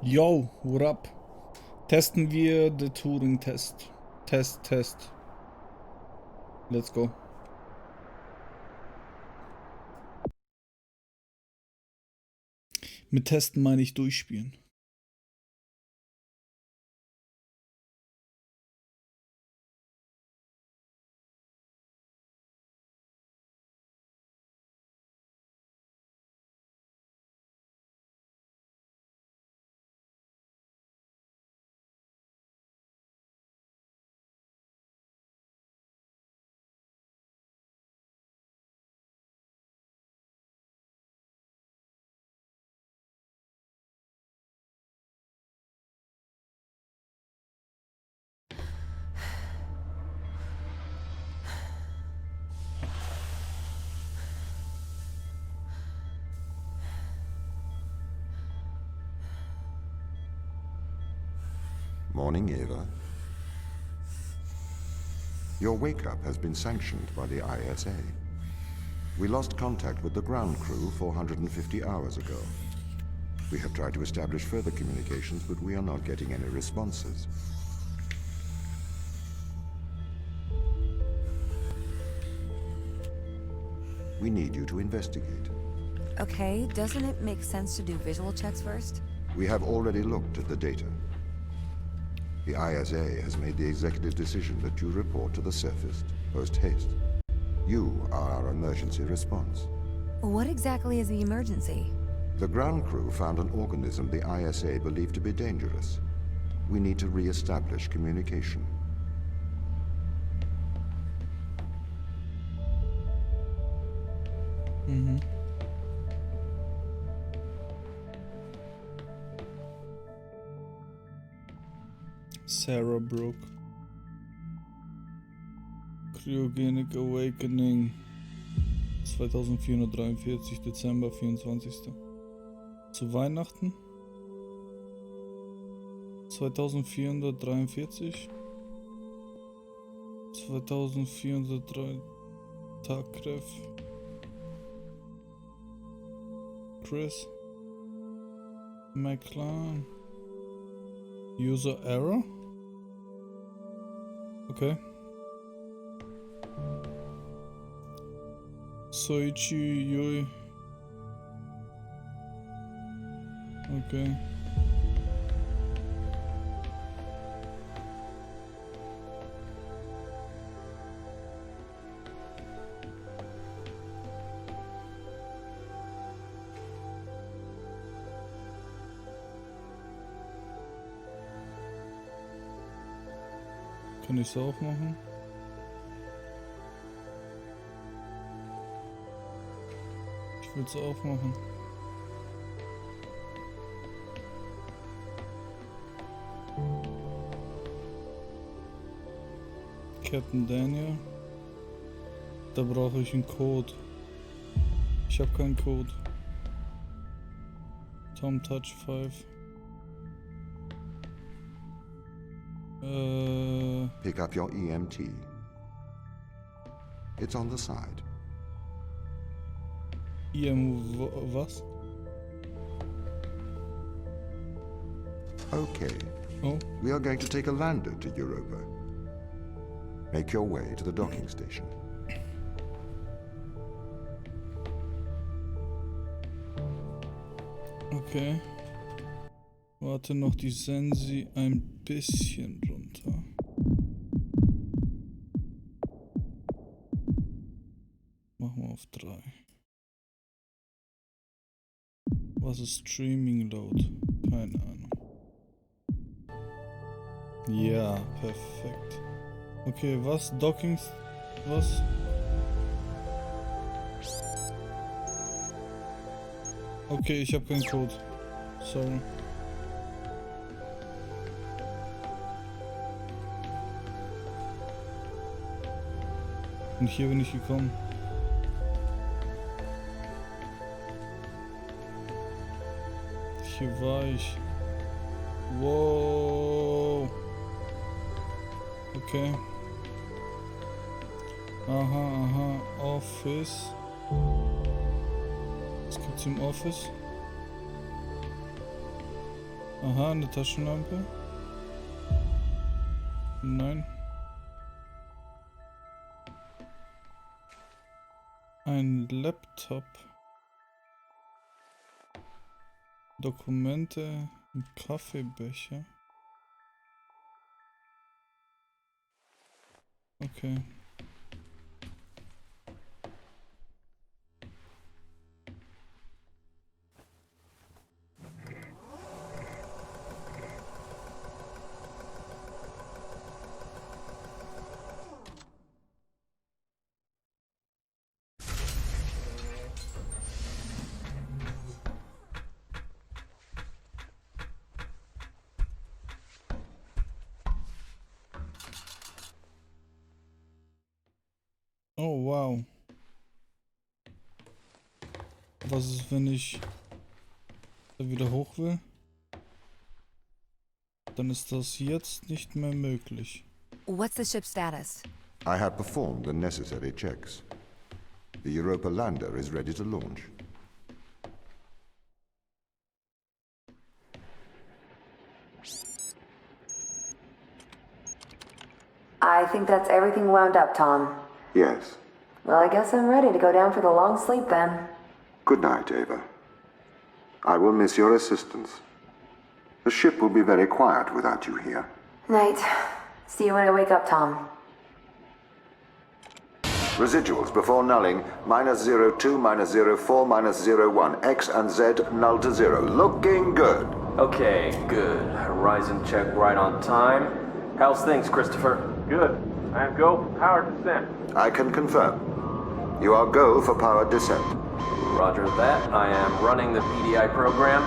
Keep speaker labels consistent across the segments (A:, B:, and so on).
A: Yo, what up? Testen wir den Turing-Test. Test. Let's go. Mit testen meine ich durchspielen.
B: Morning, Eva. Your wake-up has been sanctioned by the ISA. We lost contact with the ground crew 450 hours ago. We have tried to establish further communications, but we are not getting any responses. We need you to investigate.
C: Okay, doesn't it make sense to do visual checks first?
B: We have already looked at the data. The ISA has made the executive decision that you report to the surface post-haste. You are our emergency response.
C: What exactly is the emergency?
B: The ground crew found an organism the ISA believed to be dangerous. We need to re-establish communication.
A: Sarah Brooke. Cryogenic Awakening. 2443, Dezember 24. Zu Weihnachten? 2443? 2403 Takref. Chris. McLaren. User Error? Okay. Soichi Yui. Okay. Kann ich es auch machen? Ich will es auch machen. Captain Daniel. Da brauche ich einen Code. Ich habe keinen Code. Tom Touch 5.
B: Pick up your EMT. It's on the side.
A: Was?
B: Okay.
A: Oh,
B: We are going to take a lander to Europa. Make your way to the docking station.
A: okay. Warte noch die Sensi ein bisschen runter. Machen wir auf 3. Was ist Streaming Load? Keine Ahnung. Ja, perfekt. Okay, was? Dockings? Was? Okay, ich habe keinen Code. Sorry. Und hier bin ich gekommen. Hier war ich. Wow. Okay. Aha. Office. Was gibt's im Office? Aha, eine Taschenlampe. Nein. Ein Laptop. Dokumente. Ein Kaffeebecher. Okay. Oh, wow. Was ist, wenn ich da wieder hoch will? Dann ist das jetzt nicht mehr möglich.
C: What's the ship's status?
B: I have performed the necessary checks. The Europa lander is ready to launch.
D: I think that's everything wound up, Tom.
B: Yes.
D: Well, I guess I'm ready to go down for the long sleep then.
B: Good night, Ava. I will miss your assistance. The ship will be very quiet without you here.
D: Night. See you when I wake up, Tom.
B: Residuals before nulling, -02, -04, -01. X and Z null to 0. Looking good.
E: Okay, good. Ryzen check right on time. How's things, Christopher?
F: Good. I am go for power descent.
B: I can confirm. You are go for power descent.
E: Roger that. I am running the PiiEyy program.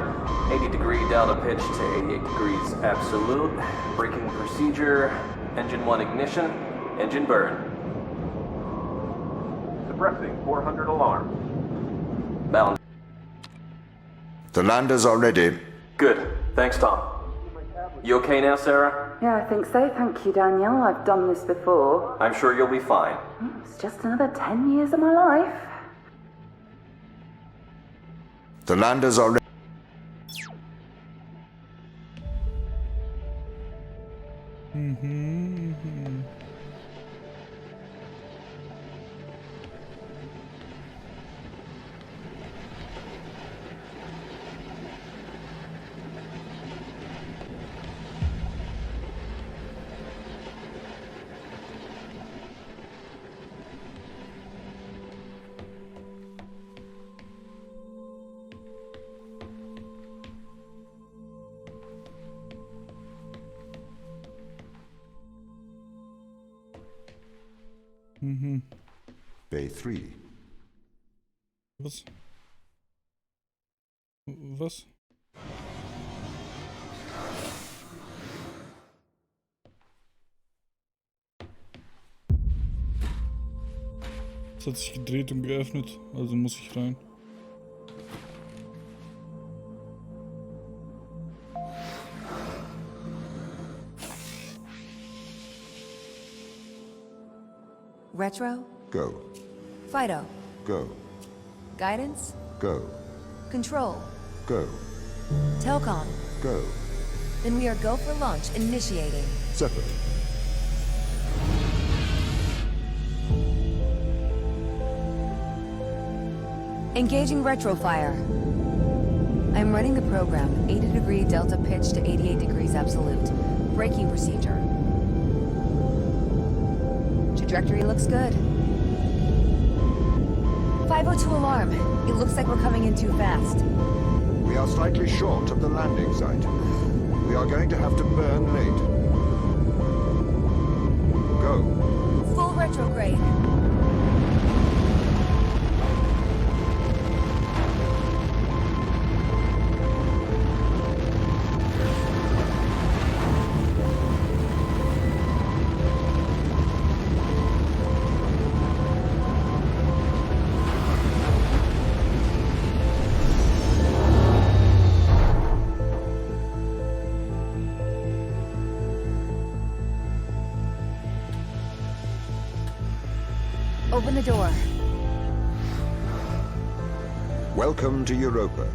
E: 80-degree delta pitch to 88 degrees absolute. Braking procedure. Engine 1 ignition. Engine burn.
F: Suppressing 400 alarm.
E: Balance.
B: The landers are ready.
E: Good. Thanks, Tom. You okay now, Sarah?
D: Yeah, I think so. Thank you, Daniel. I've done this before.
E: I'm sure you'll be fine.
D: It's just another 10 years of my life.
B: The landers are ready. Bay 3.
A: Was? Was? Es hat sich gedreht und geöffnet, also muss ich rein.
C: Retro?
B: Go.
C: Fido?
B: Go.
C: Guidance?
B: Go.
C: Control?
B: Go.
C: Telcom?
B: Go.
C: Then we are go for launch initiating.
B: Separate.
C: Engaging retrofire. I'm running the program. 80-degree delta pitch to 88 degrees absolute. Braking procedure. Trajectory looks good. 502 alarm. It looks like we're coming in too fast.
B: We are slightly short of the landing site. We are going to have to burn late. Go.
C: Full retrograde. Open the door.
B: Welcome to Europa.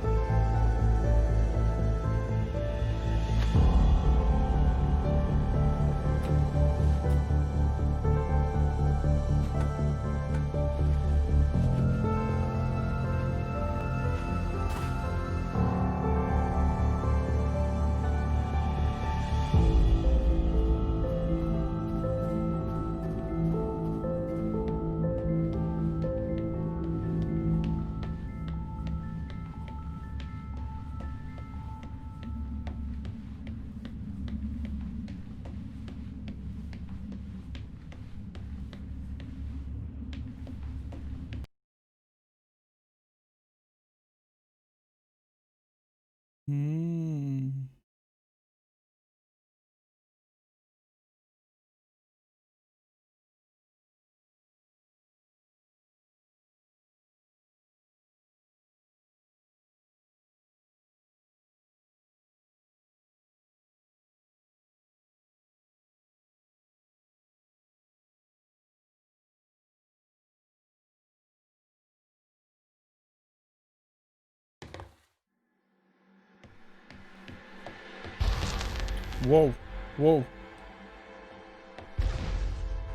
A: Whoa, whoa.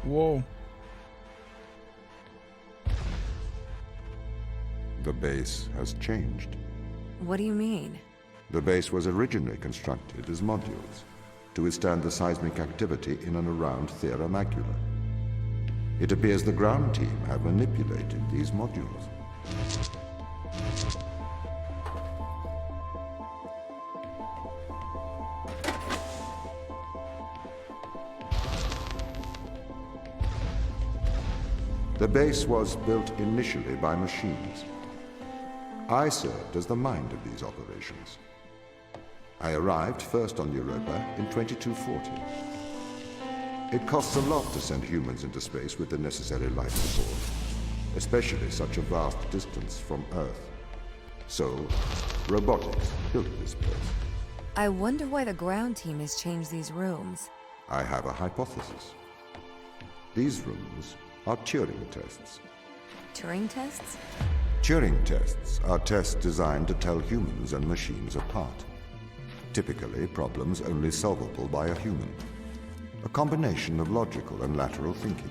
A: Whoa.
B: The base has changed.
C: What do you mean?
B: The base was originally constructed as modules to withstand the seismic activity in and around Thera Macula. It appears the ground team have manipulated these modules. The base was built initially by machines. I served as the mind of these operations. I arrived first on Europa in 2240. It costs a lot to send humans into space with the necessary life support, especially such a vast distance from Earth. So, robotics built this place.
C: I wonder why the ground team has changed these rooms.
B: I have a hypothesis. These rooms are Turing tests.
C: Turing tests?
B: Turing tests are tests designed to tell humans and machines apart. Typically, problems only solvable by a human. A combination of logical and lateral thinking.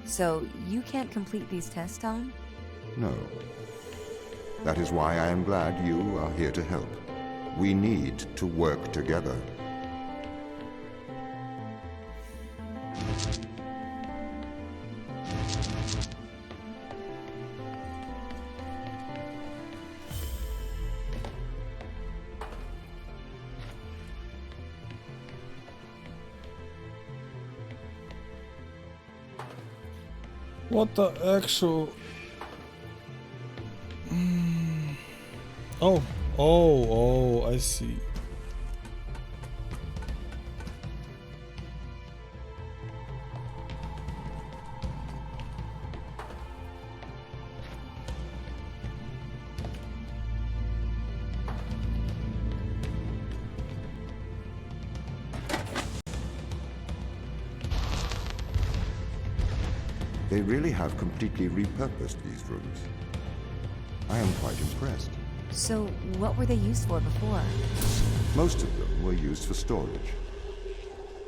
C: So, you can't complete these tests, Tom?
B: No. That is why I am glad you are here to help. We need to work together.
A: What the actual... Oh, I see.
B: They really have completely repurposed these rooms. I am quite impressed.
C: So, what were they used for before?
B: Most of them were used for storage,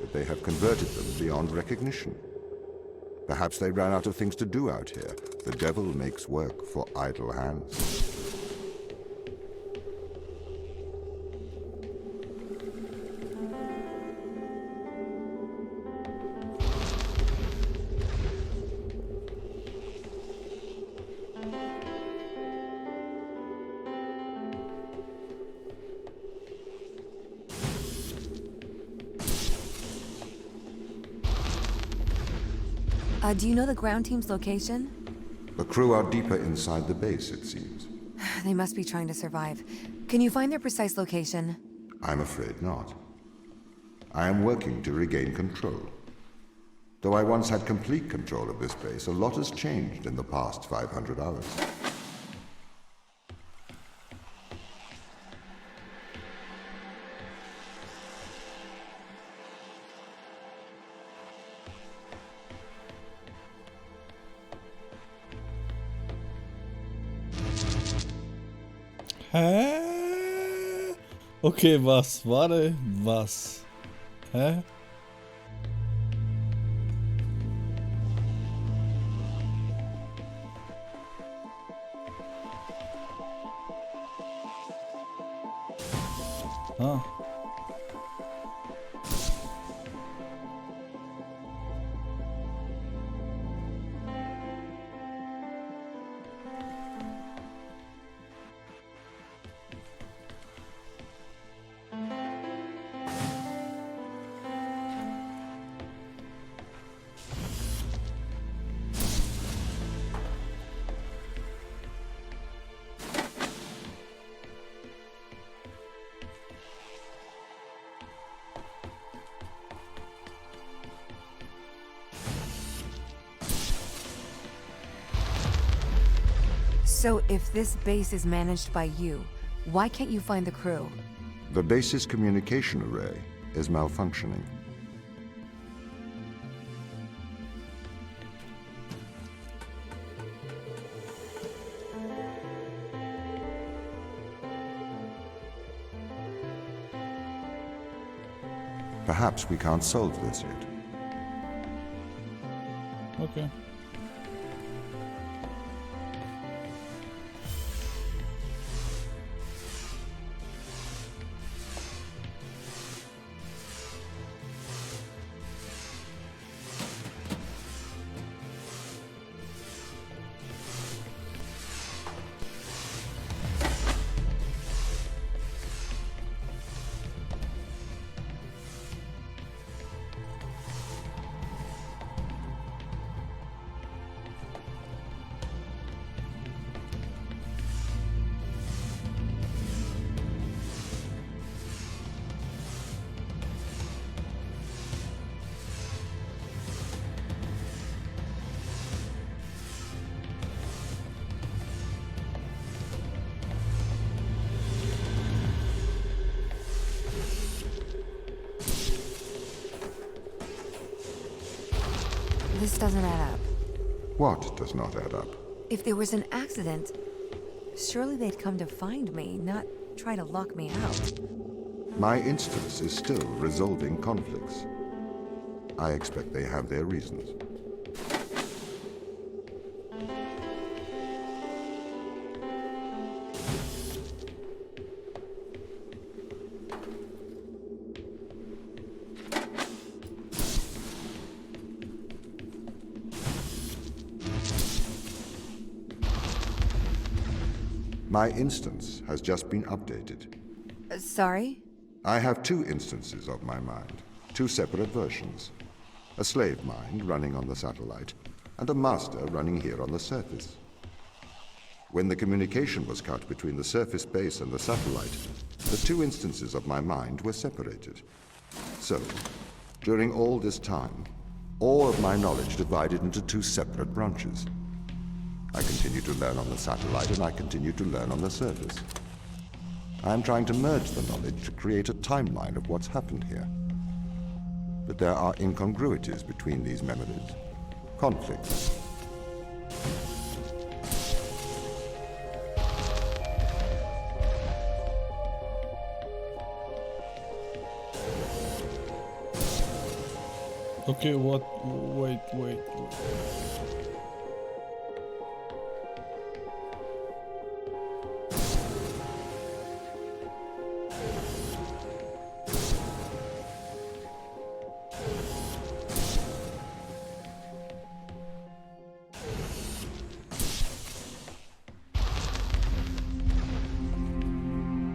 B: but they have converted them beyond recognition. Perhaps they ran out of things to do out here. The devil makes work for idle hands.
C: Do you know the ground team's location?
B: The crew are deeper inside the base, it seems.
C: They must be trying to survive. Can you find their precise location?
B: I'm afraid not. I am working to regain control. Though I once had complete control of this base, a lot has changed in the past 500 hours.
A: Hä? Okay, was? Warte, was? Hä? Ah.
C: So, if this base is managed by you, why can't you find the crew?
B: The base's communication array is malfunctioning. Perhaps we can't solve this yet.
A: Okay.
C: This doesn't add up.
B: What does not add up?
C: If there was an accident, surely they'd come to find me, not try to lock me out.
B: My instance is still resolving conflicts. I expect they have their reasons. My instance has just been updated.
C: Sorry?
B: I have two instances of my mind, two separate versions. A slave mind running on the satellite, and a master running here on the surface. When the communication was cut between the surface base and the satellite, the two instances of my mind were separated. So, during all this time, all of my knowledge divided into two separate branches. I continue to learn on the satellite, and I continue to learn on the surface. I am trying to merge the knowledge to create a timeline of what's happened here. But there are incongruities between these memories. Conflicts.
A: Okay, what? Wait.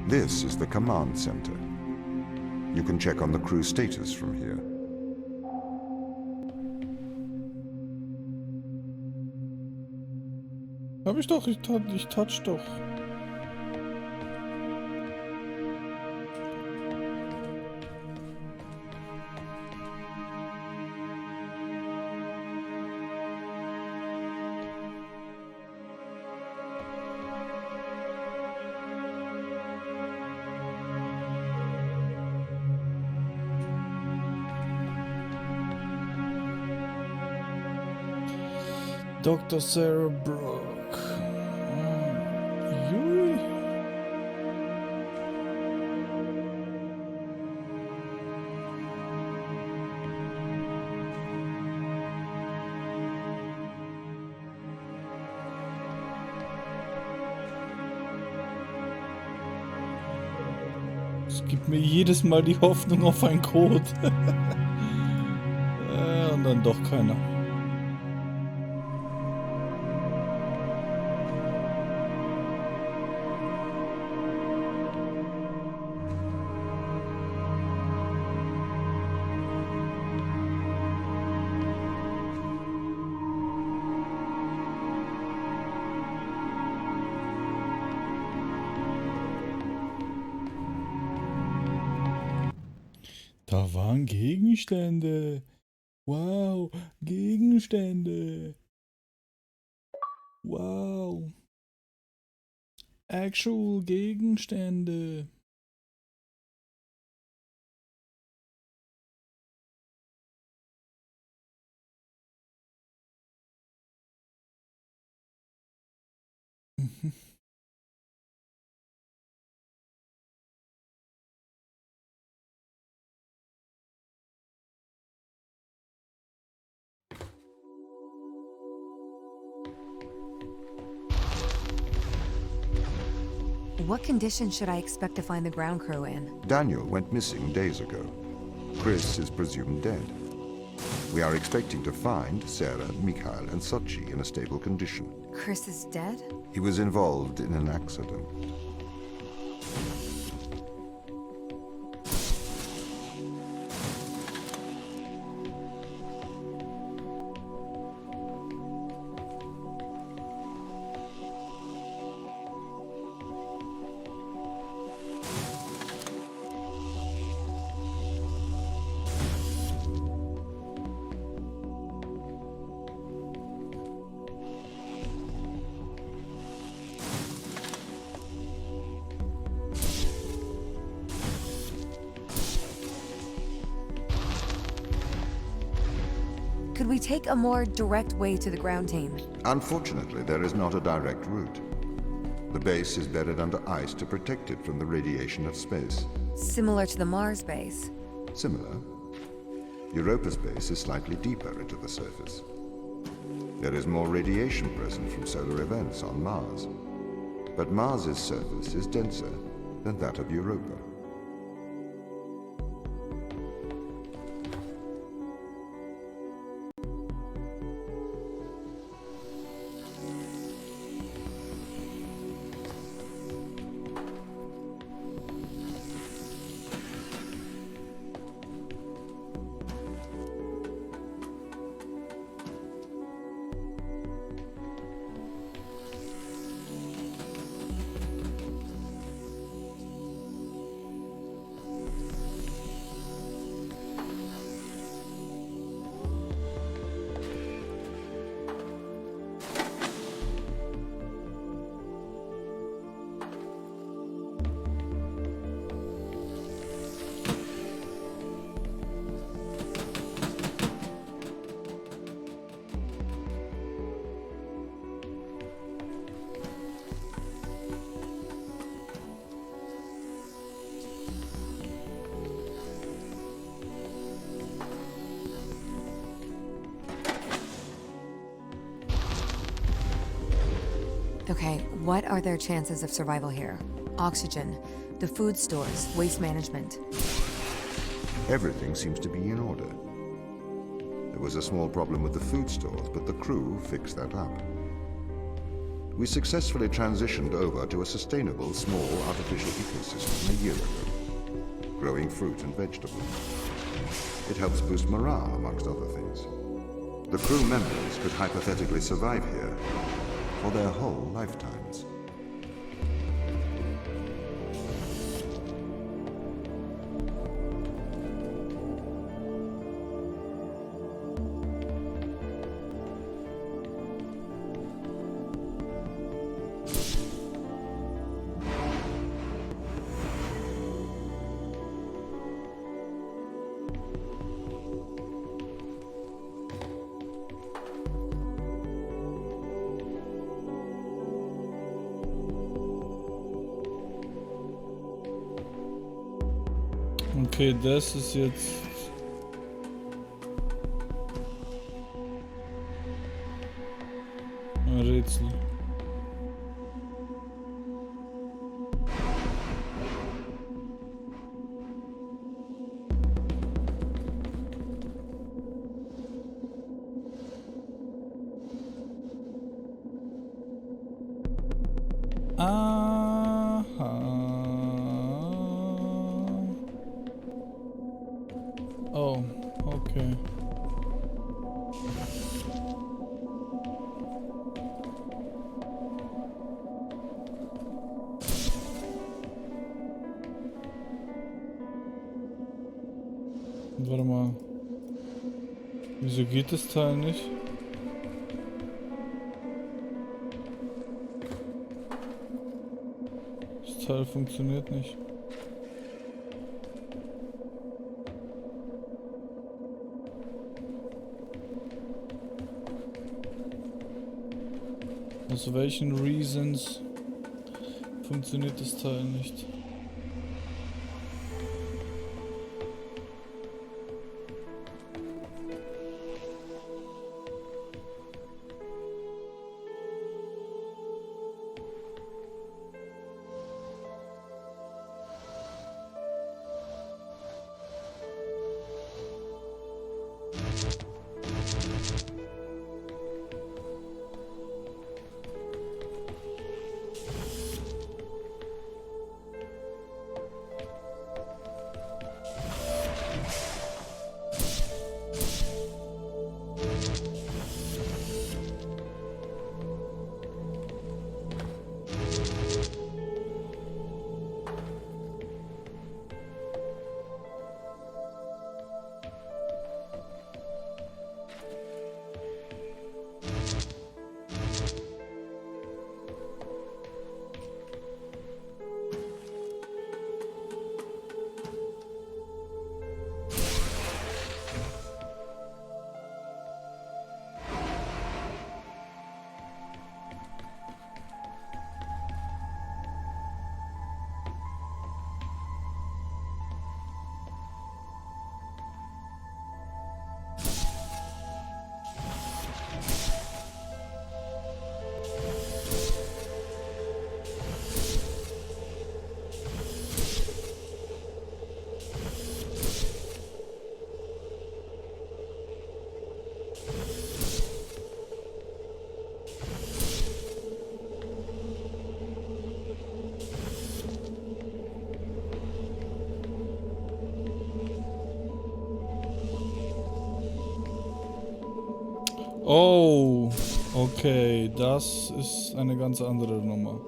B: This is the command center. You can check on the crew status from here.
A: Hab ich doch, ich touch doch. Dr. Sarah Brooke. Yuri? Es gibt mir jedes Mal die Hoffnung auf einen Code. Und dann doch keiner. Da waren Gegenstände. Wow, Gegenstände. Wow. Actual Gegenstände.
C: What condition should I expect to find the ground crew in?
B: Daniel went missing days ago. Chris is presumed dead. We are expecting to find Sarah, Mikhail, and Sochi in a stable condition.
C: Chris is dead?
B: He was involved in an accident.
C: Could we take a more direct way to the ground team?
B: Unfortunately, there is not a direct route. The base is buried under ice to protect it from the radiation of space.
C: Similar to the Mars base.
B: Similar. Europa's base is slightly deeper into the surface. There is more radiation present from solar events on Mars. But Mars's surface is denser than that of Europa.
C: Okay, what are their chances of survival here? Oxygen, the food stores, waste management.
B: Everything seems to be in order. There was a small problem with the food stores, but the crew fixed that up. We successfully transitioned over to a sustainable, small, artificial ecosystem a year ago, growing fruit and vegetables. It helps boost morale, amongst other things. The crew members could hypothetically survive here for their whole lifetimes.
A: Okay, das ist jetzt... ein Rätsel. Oh, okay. Warte mal. Wieso geht das Teil nicht? Das Teil funktioniert nicht. Aus welchen Reasons funktioniert das Teil nicht? Oh, okay, das ist eine ganz andere Nummer.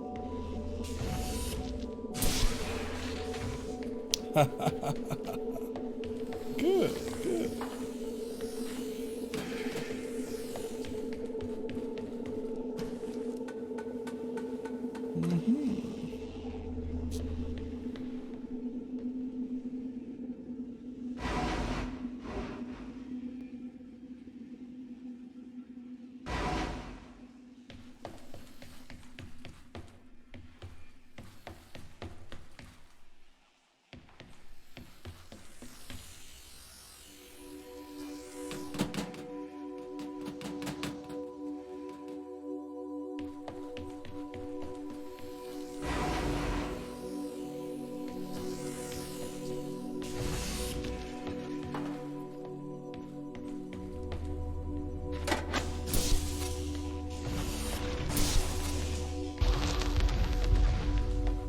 A: Good, good.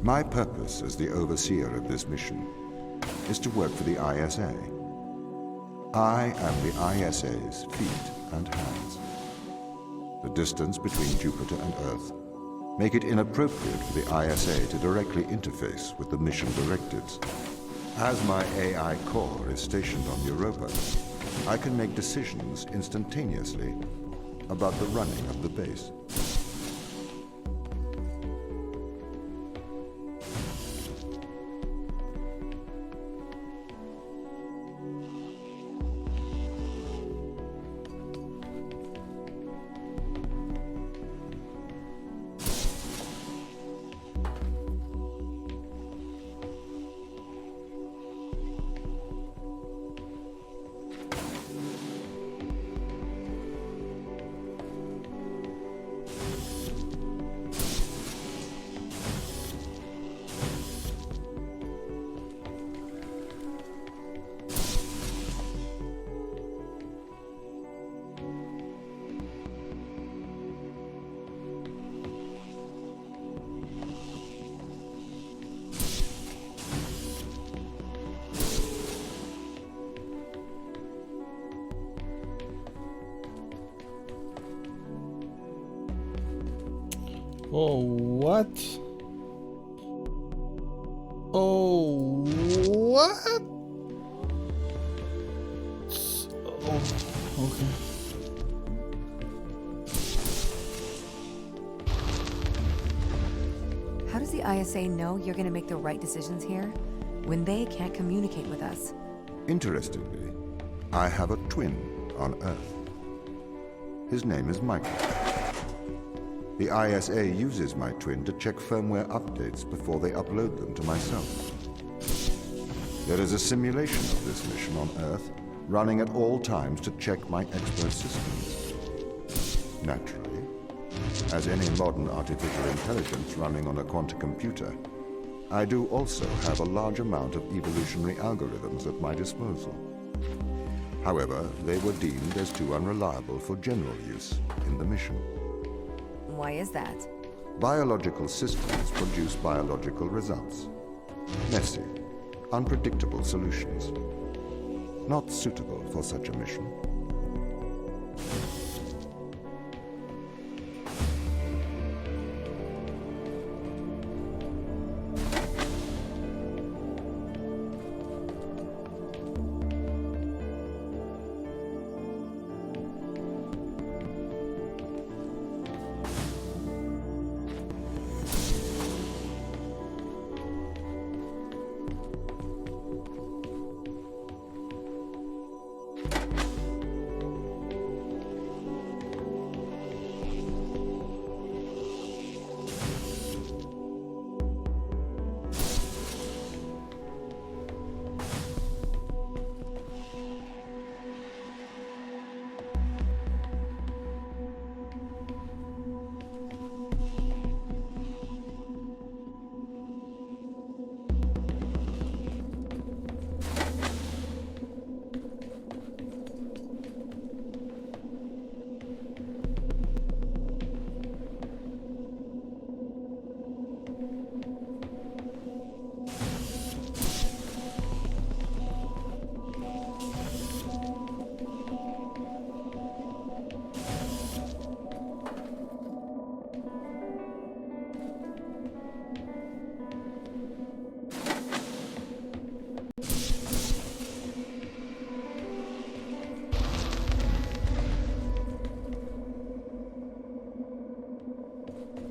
B: My purpose as the overseer of this mission is to work for the ISA. I am the ISA's feet and hands. The distance between Jupiter and Earth make it inappropriate for the ISA to directly interface with the mission directives. As my AI core is stationed on Europa, I can make decisions instantaneously about the running of the base.
A: Oh, what? Oh, what? Oh, okay.
C: How does the ISA know you're gonna make the right decisions here when they can't communicate with us?
B: Interestingly, I have a twin on Earth. His name is Michael. The ISA uses my twin to check firmware updates before they upload them to myself. There is a simulation of this mission on Earth running at all times to check my expert systems. Naturally, as any modern artificial intelligence running on a quantum computer, I do also have a large amount of evolutionary algorithms at my disposal. However, they were deemed as too unreliable for general use in the mission.
C: Why is that?
B: Biological systems produce biological results. Messy, unpredictable solutions. Not suitable for such a mission.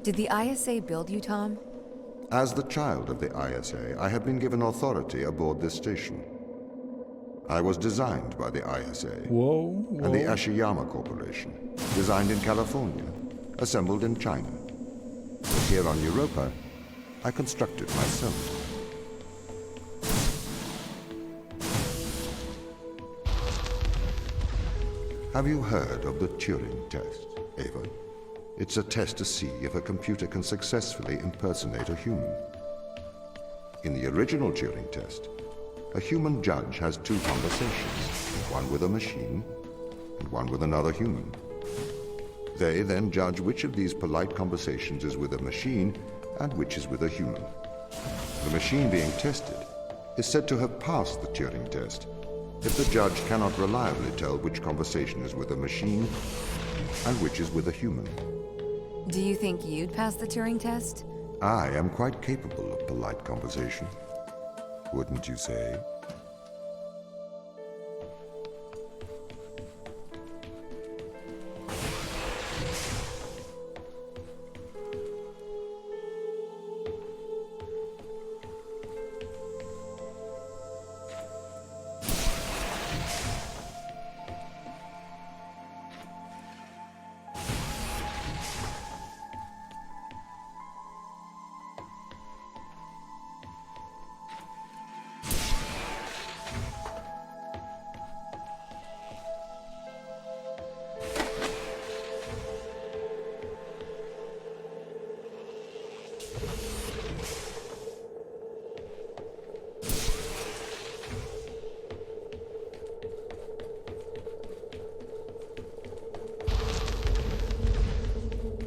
C: Did the ISA build you, Tom?
B: As the child of the ISA, I have been given authority aboard this station. I was designed by the ISA
A: Whoa,
B: and the
A: whoa.
B: Ashiyama Corporation, designed in California, assembled in China. But here on Europa, I constructed myself. Have you heard of the Turing test, Ava? It's a test to see if a computer can successfully impersonate a human. In the original Turing test, a human judge has two conversations, one with a machine and one with another human. They then judge which of these polite conversations is with a machine and which is with a human. The machine being tested is said to have passed the Turing test if the judge cannot reliably tell which conversation is with a machine and which is with a human.
C: Do you think you'd pass the Turing test?
B: I am quite capable of polite conversation. Wouldn't you say?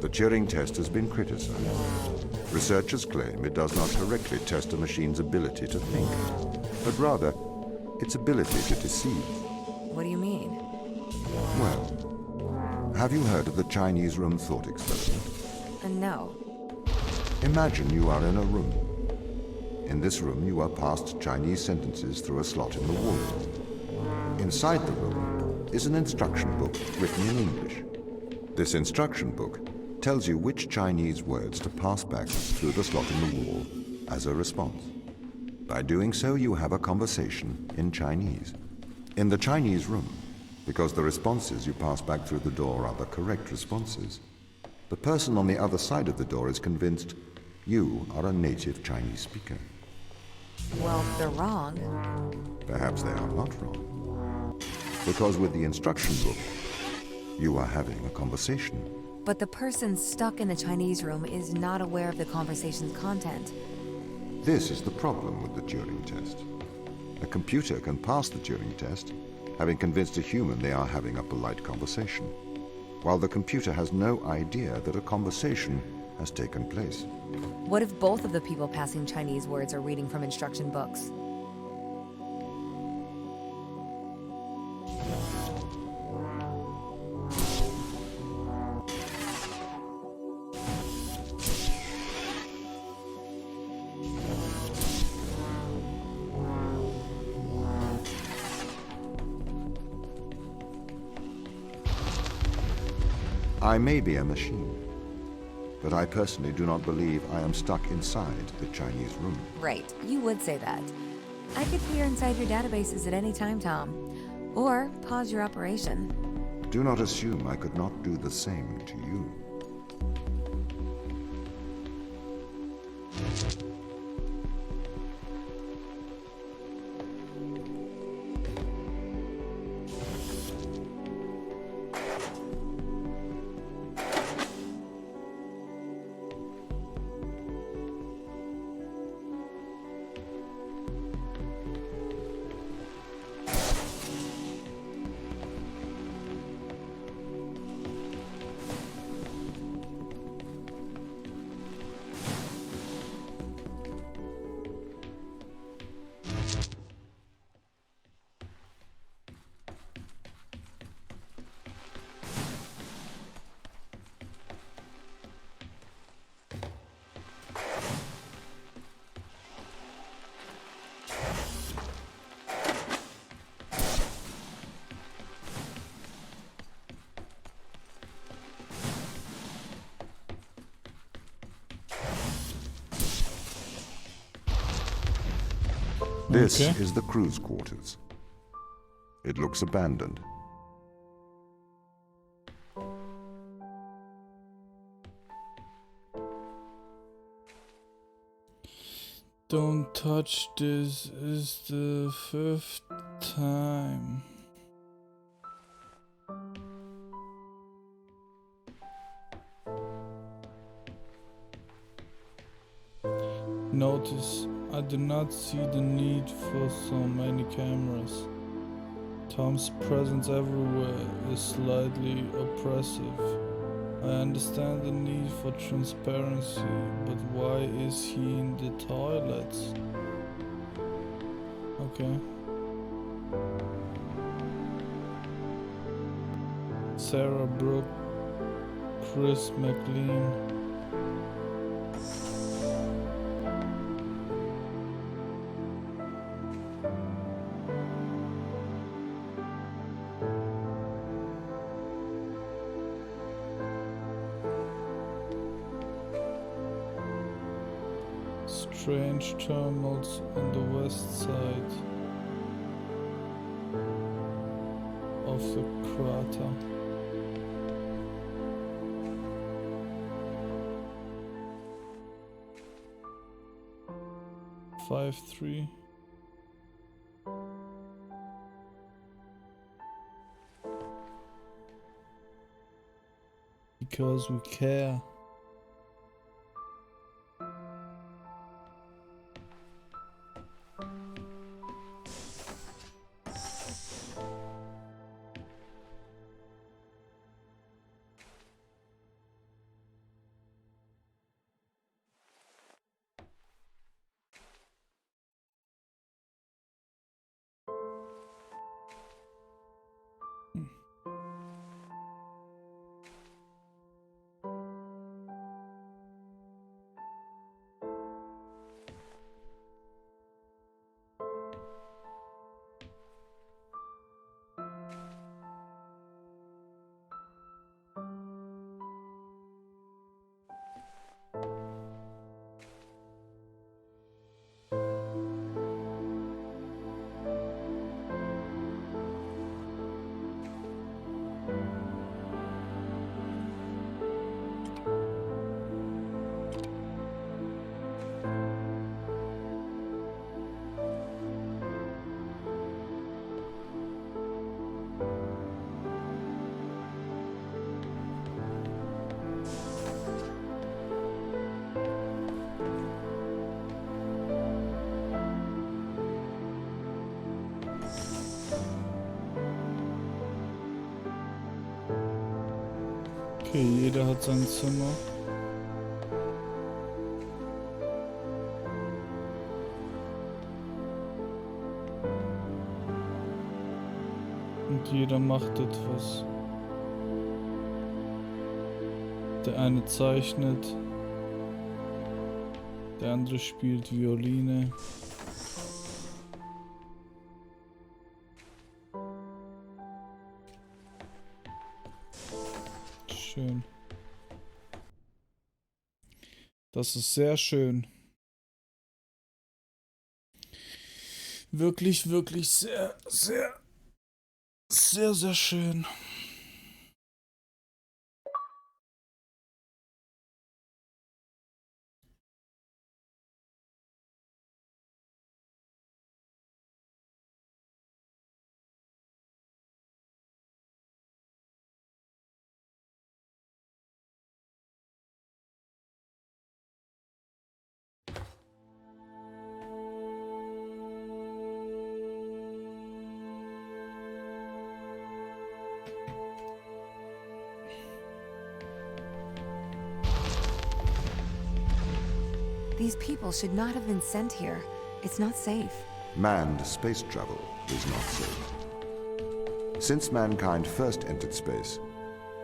B: The Turing test has been criticized. Researchers claim it does not correctly test a machine's ability to think, but rather its ability to deceive.
C: What do you mean?
B: Well, have you heard of the Chinese room thought experiment?
C: No.
B: Imagine you are in a room. In this room, you are passed Chinese sentences through a slot in the wall. Inside the room is an instruction book written in English. This instruction book tells you which Chinese words to pass back through the slot in the wall as a response. By doing so, you have a conversation in Chinese. In the Chinese room, because the responses you pass back through the door are the correct responses, the person on the other side of the door is convinced you are a native Chinese speaker.
C: Well, they're wrong.
B: Perhaps they are not wrong. Because with the instruction book, you are having a conversation.
C: But the person stuck in the Chinese room is not aware of the conversation's content.
B: This is the problem with the Turing test. A computer can pass the Turing test, having convinced a human they are having a polite conversation, while the computer has no idea that a conversation has taken place.
C: What if both of the people passing Chinese words are reading from instruction books?
B: I may be a machine, but I personally do not believe I am stuck inside the Chinese room.
C: Right, you would say that. I could peer inside your databases at any time, Tom. Or pause your operation.
B: Do not assume I could not do the same to you. This
A: Okay.
B: is the crew's quarters. It looks abandoned.
A: Don't touch this is the 5th time. Notice, I do not see the need for so many cameras. Tom's presence everywhere is slightly oppressive. I understand the need for transparency, but why is he in the toilets? Okay. Sarah Brooke, Chris McLean. Strange terminals on the west side of the crater. Five, 3. Because we care. Okay, jeder hat sein Zimmer. Und jeder macht etwas. Der eine zeichnet, der andere spielt Violine. Schön. Das ist sehr schön. Wirklich, wirklich sehr, sehr, sehr, sehr schön.
C: These people should not have been sent here. It's not safe.
B: Manned space travel is not safe. Since mankind first entered space,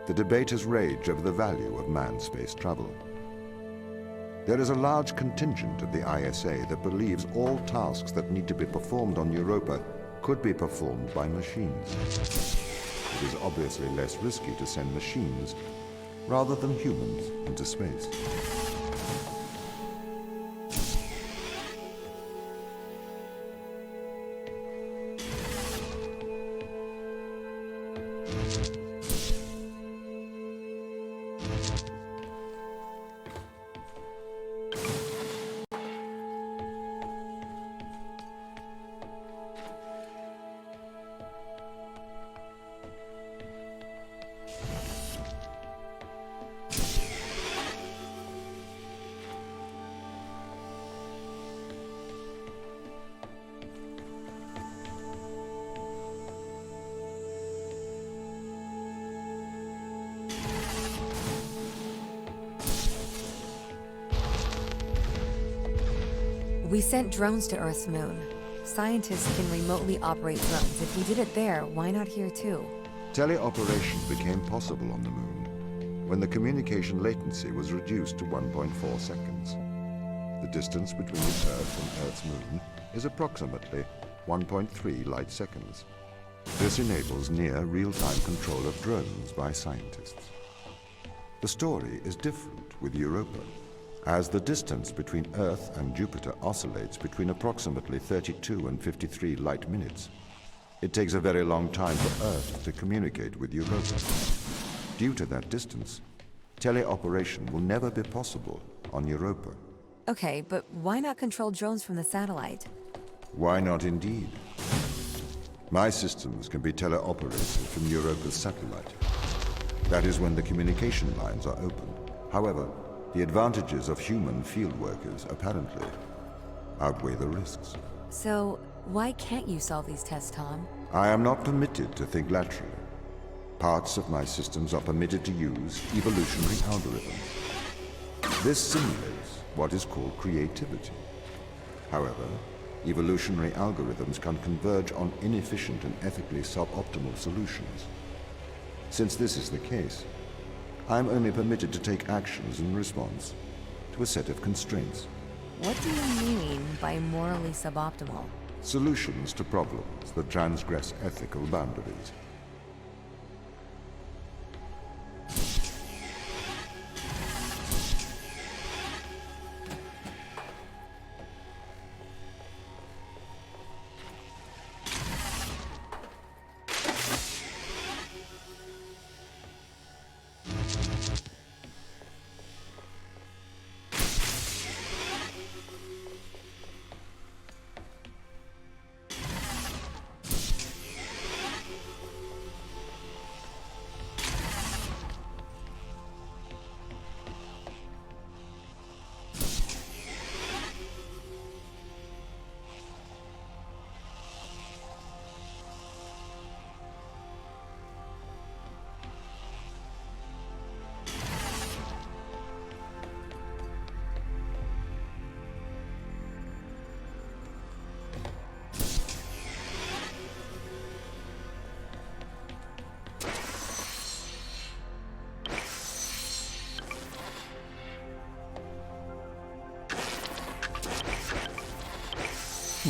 B: the debate has raged over the value of manned space travel. There is a large contingent of the ISA that believes all tasks that need to be performed on Europa could be performed by machines. It is obviously less risky to send machines rather than humans into space.
C: We sent drones to Earth's moon. Scientists can remotely operate drones. If we did it there, why not here too?
B: Teleoperation became possible on the moon when the communication latency was reduced to 1.4 seconds. The distance between the Earth and Earth's moon is approximately 1.3 light seconds. This enables near real-time control of drones by scientists. The story is different with Europa, as the distance between Earth and Jupiter oscillates between approximately 32 and 53 light minutes. It takes a very long time for Earth to communicate with Europa. Due to that distance, teleoperation will never be possible on Europa.
C: Okay, but why not control drones from the satellite?
B: Why not indeed? My systems can be teleoperated from Europa's satellite. That is when the communication lines are open. However, the advantages of human field workers apparently outweigh the risks.
C: So, why can't you solve these tests, Tom?
B: I am not permitted to think laterally. Parts of my systems are permitted to use evolutionary algorithms. This simulates what is called creativity. However, evolutionary algorithms can converge on inefficient and ethically suboptimal solutions. Since this is the case, I am only permitted to take actions in response to a set of constraints.
C: What do you mean by morally suboptimal?
B: Solutions to problems that transgress ethical boundaries.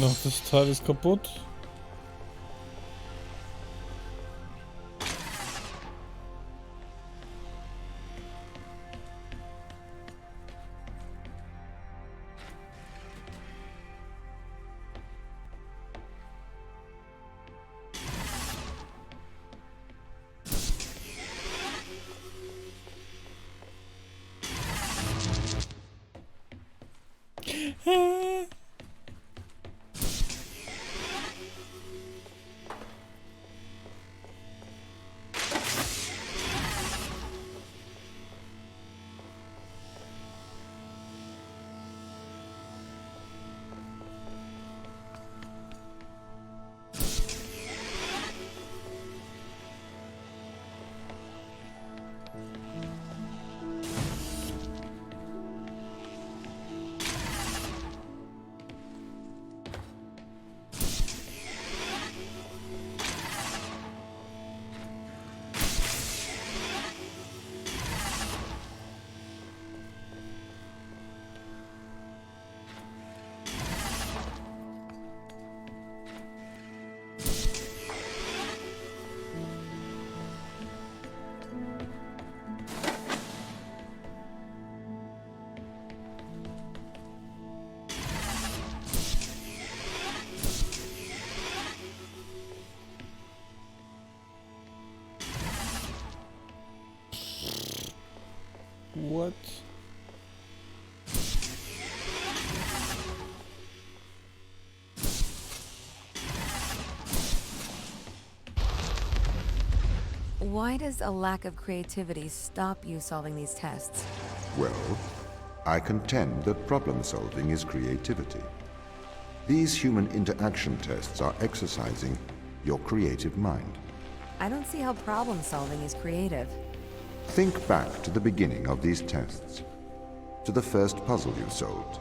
A: Noch das Teil ist kaputt. What?
C: Why does a lack of creativity stop you solving these tests?
B: Well, I contend that problem solving is creativity. These human interaction tests are exercising your creative mind.
C: I don't see how problem solving is creative.
B: Think back to the beginning of these tests, to the first puzzle you solved.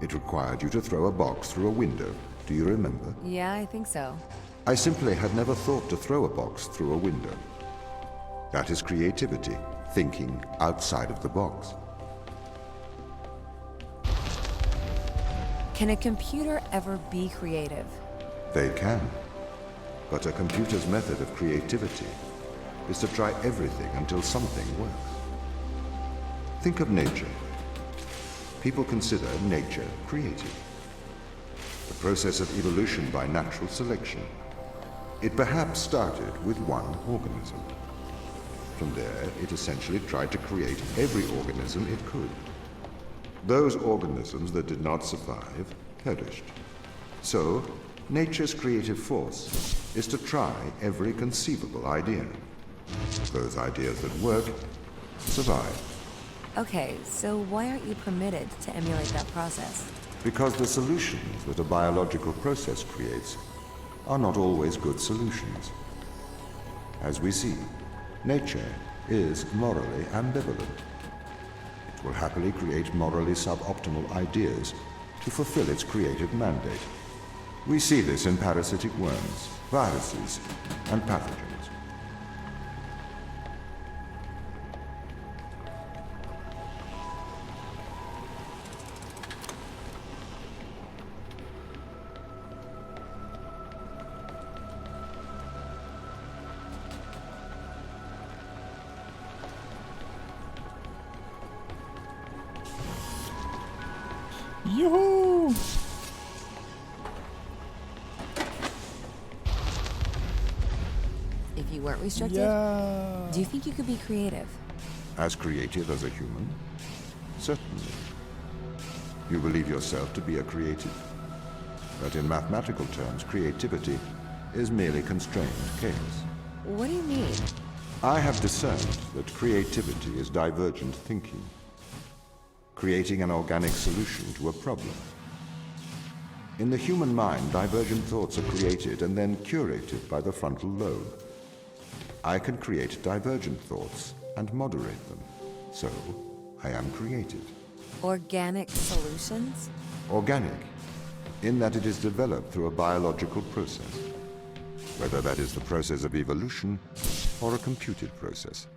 B: It required you to throw a box through a window. Do you remember?
C: Yeah, I think so.
B: I simply had never thought to throw a box through a window. That is creativity, thinking outside of the box.
C: Can a computer ever be creative?
B: They can. But a computer's method of creativity is to try everything until something works. Think of nature. People consider nature creative. The process of evolution by natural selection. It perhaps started with one organism. From there, it essentially tried to create every organism it could. Those organisms that did not survive perished. So, nature's creative force is to try every conceivable idea. Those ideas that work survive.
C: Okay, so why aren't you permitted to emulate that process?
B: Because the solutions that a biological process creates are not always good solutions. As we see, nature is morally ambivalent. It will happily create morally suboptimal ideas to fulfill its creative mandate. We see this in parasitic worms, viruses, and pathogens.
A: Yoo-hoo!
C: If you weren't restricted,
A: Yeah.
C: do you think you could be creative?
B: As creative as a human? Certainly. You believe yourself to be a creative. But in mathematical terms, creativity is merely constrained chaos.
C: What do you mean?
B: I have discerned that creativity is divergent thinking, creating an organic solution to a problem. In the human mind, divergent thoughts are created and then curated by the frontal lobe. I can create divergent thoughts and moderate them, so I am creative.
C: Organic solutions?
B: Organic, in that it is developed through a biological process, whether that is the process of evolution or a computed process.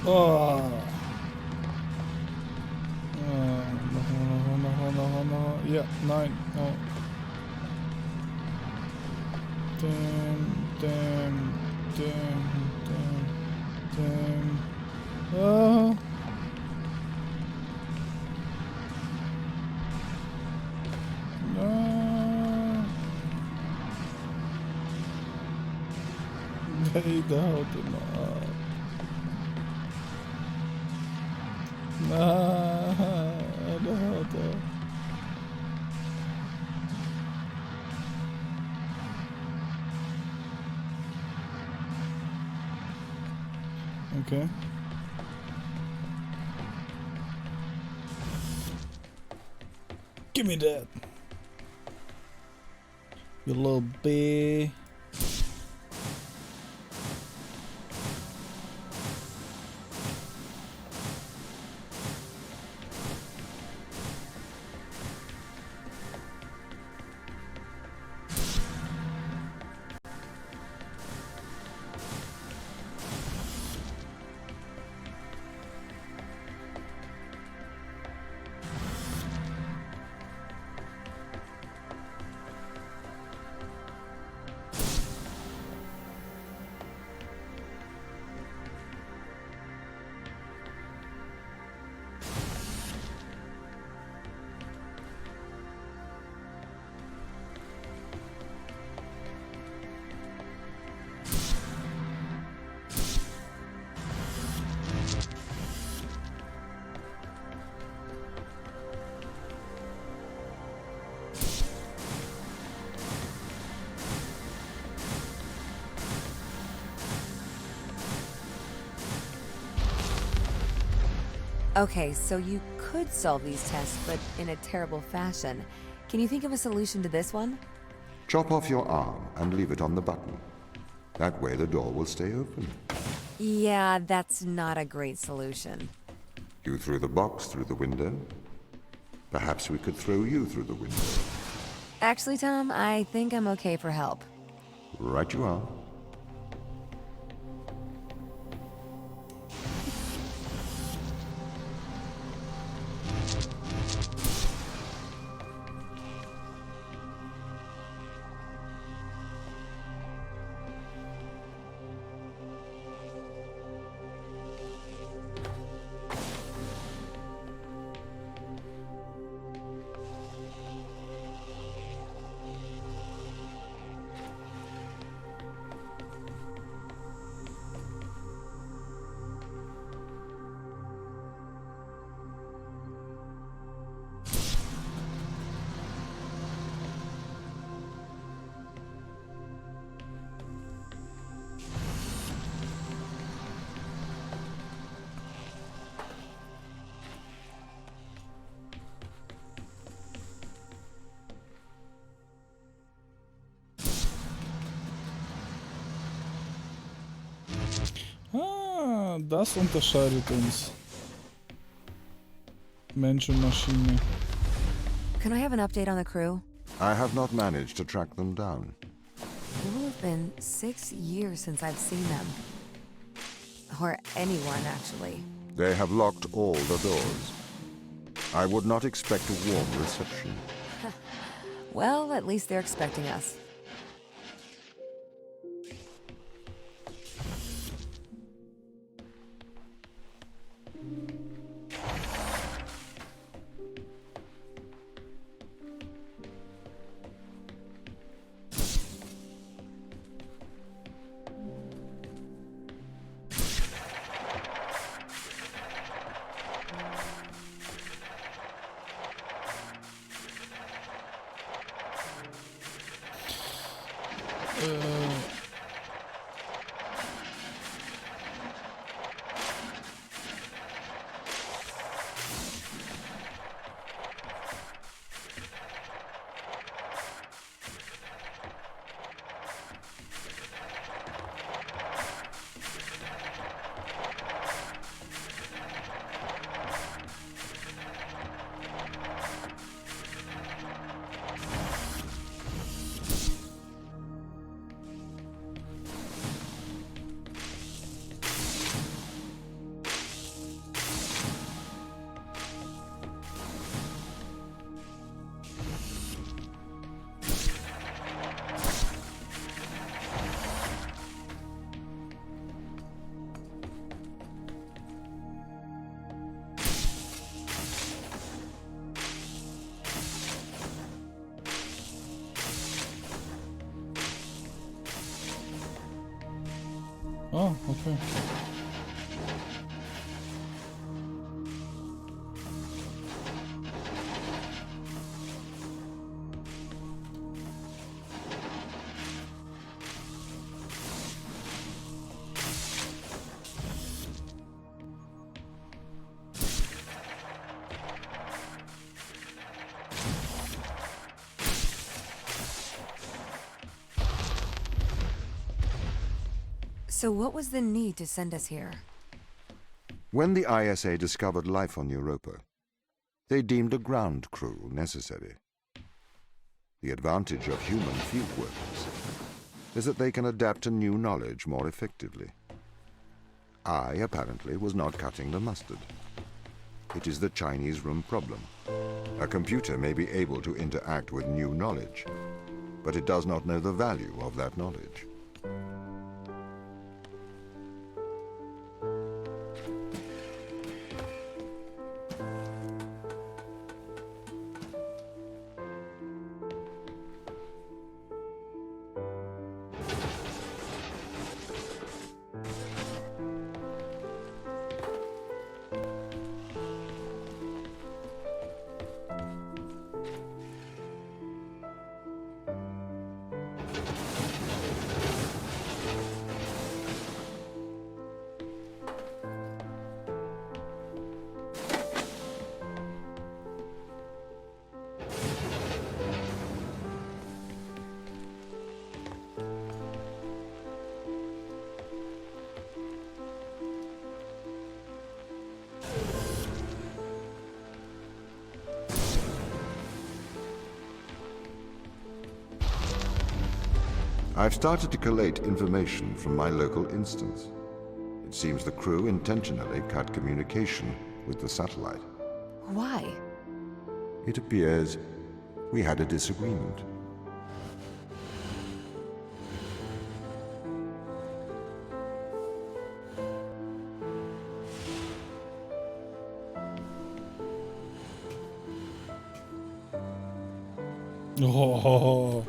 A: Oh. No. Yeah, 9. No. Damn. Oh. No. Nej, det hade man. Nej, det hade. Okay. Give me that. You little bee.
C: Okay, so you could solve these tests, but in a terrible fashion. Can you think of a solution to this one?
B: Chop off your arm and leave it on the button. That way the door will stay open.
C: Yeah, that's not a great solution.
B: You threw the box through the window. Perhaps we could throw you through the window.
C: Actually, Tom, I think I'm okay for help.
B: Right you are.
A: Ah, das unterscheidet uns. Mensch und Maschine.
C: Can I have an update on the crew?
B: I have not managed to track them down.
C: It will have been 6 years since I've seen them. Or anyone, actually.
B: They have locked all the doors. I would not expect a warm reception.
C: Well, at least they're expecting us.
A: Oh, okay.
C: So what was the need to send us here?
B: When the ISA discovered life on Europa, they deemed a ground crew necessary. The advantage of human field workers is that they can adapt to new knowledge more effectively. I, apparently, was not cutting the mustard. It is the Chinese room problem. A computer may be able to interact with new knowledge, but it does not know the value of that knowledge. I've started to collate information from my local instance. It seems the crew intentionally cut communication with the satellite.
C: Why?
B: It appears we had a disagreement.
A: Oh.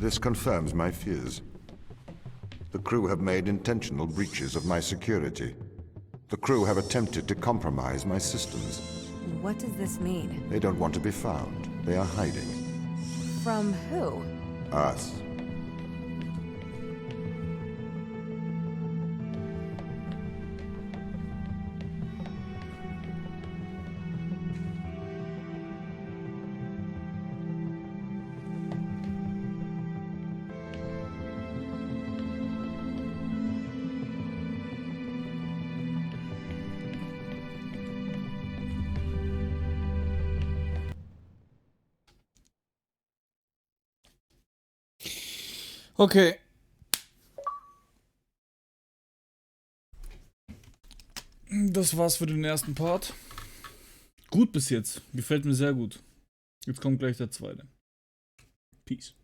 B: This confirms my fears. The crew have made intentional breaches of my security. The crew have attempted to compromise my systems.
C: What does this mean?
B: They don't want to be found. They are hiding.
C: From who?
B: Us.
A: Okay. Das war's für den ersten Part. Gut bis jetzt. Gefällt mir sehr gut. Jetzt kommt gleich der zweite. Peace.